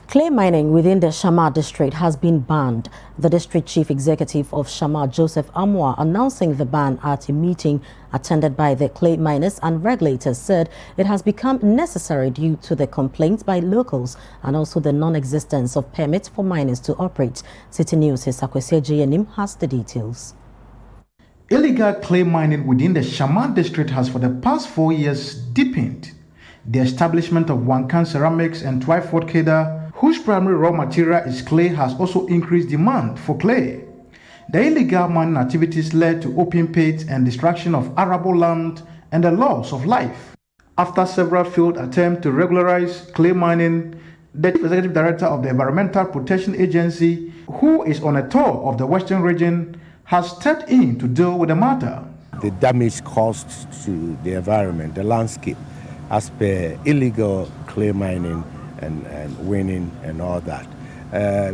Clay mining within the Shama District has been banned. The district chief executive of Shama, Joseph Amwa, announcing the ban at a meeting attended by the clay miners and regulators, said it has become necessary due to the complaints by locals and also the non-existence of permits for miners to operate. City News' Akwasi Agyei Annim has the details. Illegal clay mining within the Shama District has for the past 4 years deepened. The establishment of Keda Ceramics and Twyford Keda, whose primary raw material is clay, has also increased demand for clay. The illegal mining activities led to open pits and destruction of arable land and the loss of life. After several failed attempts to regularize clay mining, the Chief Executive Director of the Environmental Protection Agency, who is on a tour of the Western region, has stepped in to deal with the matter. The damage caused to the environment, the landscape, as per illegal clay mining and winning and all that.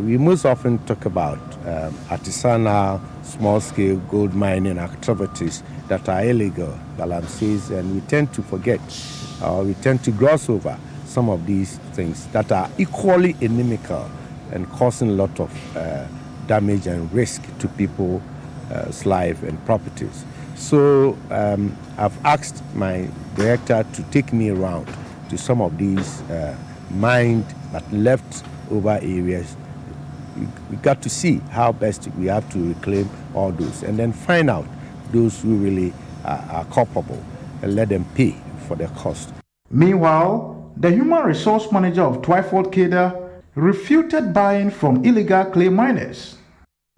We most often talk about artisanal, small-scale gold mining activities that are illegal, galamseys, and we tend to forget, or we tend to gloss over some of these things that are equally inimical and causing a lot of damage and risk to people's life and properties. So I've asked my director to take me around to some of these mined but left over areas. We got to see how best we have to reclaim all those and then find out those who really are culpable and let them pay for their cost. Meanwhile, the human resource manager of Twyford Keda refuted buying from illegal clay miners.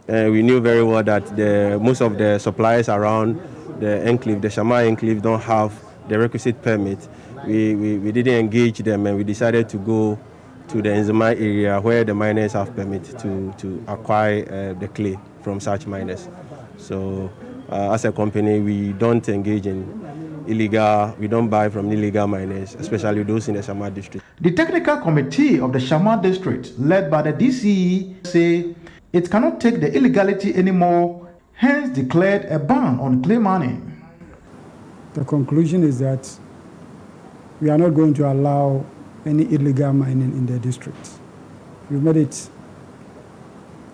We knew very well that most of the suppliers around the enclave, the Shama enclave, don't have the requisite permit. We didn't engage them, and we decided to go to the Enzima area where the miners have permit to acquire the clay from such miners. So as a company, we don't engage in illegal, we don't buy from illegal miners, especially those in the Shama District. The technical committee of the Shama District, led by the DCE, say it cannot take the illegality anymore, hence declared a ban on clay mining. The conclusion is that we are not going to allow any illegal mining in the district. We made it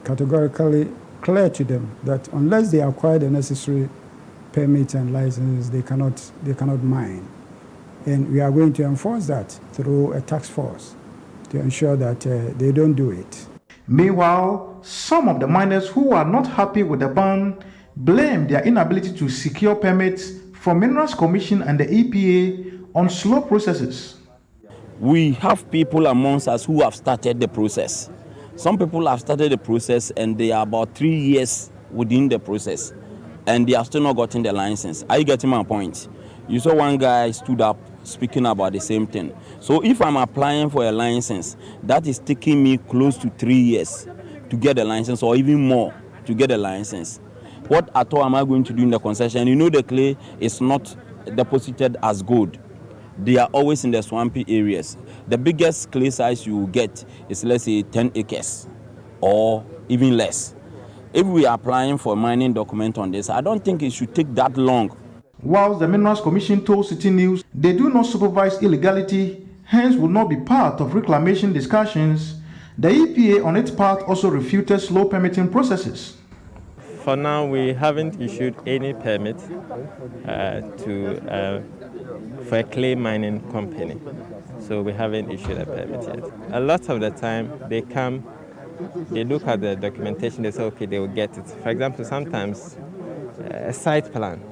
categorically clear to them that unless they acquire the necessary permit and license, they cannot mine. And we are going to enforce that through a task force to ensure that they don't do it. Meanwhile, some of the miners who are not happy with the ban blame their inability to secure permits from Minerals Commission and the EPA on slow processes. We have people amongst us who have started the process. Some people have started the process and they are about 3 years within the process and they have still not gotten the license. Are you getting my point? You saw one guy stood up speaking about the same thing. So if I'm applying for a license, that is taking me close to 3 years to get a license or even more to get a license. What at all am I going to do in the concession? You know the clay is not deposited as gold. They are always in the swampy areas. The biggest clay size you will get is, let's say, 10 acres or even less. If we are applying for a mining document on this, I don't think it should take that long. Whilst the Minerals Commission told City News they do not supervise illegality, hence will not be part of reclamation discussions, the EPA on its part also refuted slow permitting processes. For now, we haven't issued any permit for a clay mining company. So we haven't issued a permit yet. A lot of the time, they come, they look at the documentation, they say, okay, they will get it. For example, sometimes a site plan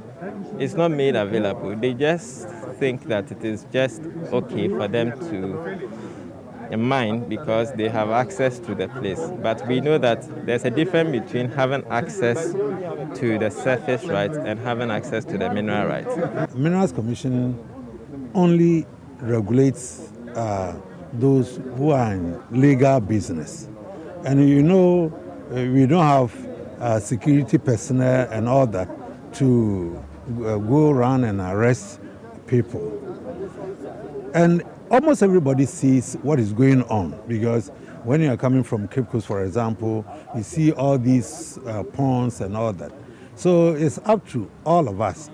is not made available. They just think that it is just okay for them to mine because they have access to the place. But we know that there's a difference between having access to the surface rights and having access to the mineral rights. Minerals Commission only regulates those who are in legal business. And you know, we don't have security personnel and all that to go around and arrest people. And almost everybody sees what is going on because when you are coming from Cape Coast, for example, you see all these ponds and all that. So it's up to all of us.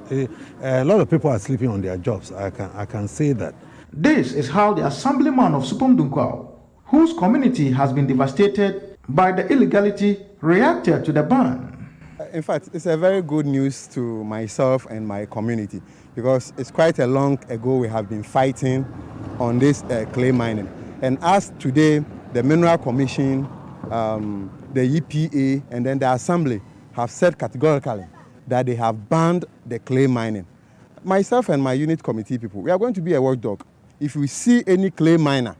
A lot of people are sleeping on their jobs. I can say that. This is how the assemblyman of Supom Dunkwao, whose community has been devastated by the illegality, reacted to the ban. In fact, it's a very good news to myself and my community because it's quite a long ago we have been fighting on this clay mining. And as today, the Mineral Commission, the EPA, and then the Assembly have said categorically that they have banned the clay mining. Myself and my unit committee people, we are going to be a watchdog. If we see any clay miner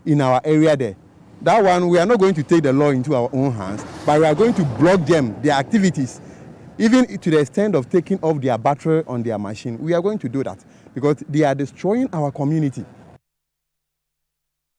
in our area there, that one, we are not going to take the law into our own hands, but we are going to block them, their activities, even to the extent of taking off their battery on their machine. We are going to do that because they are destroying our community.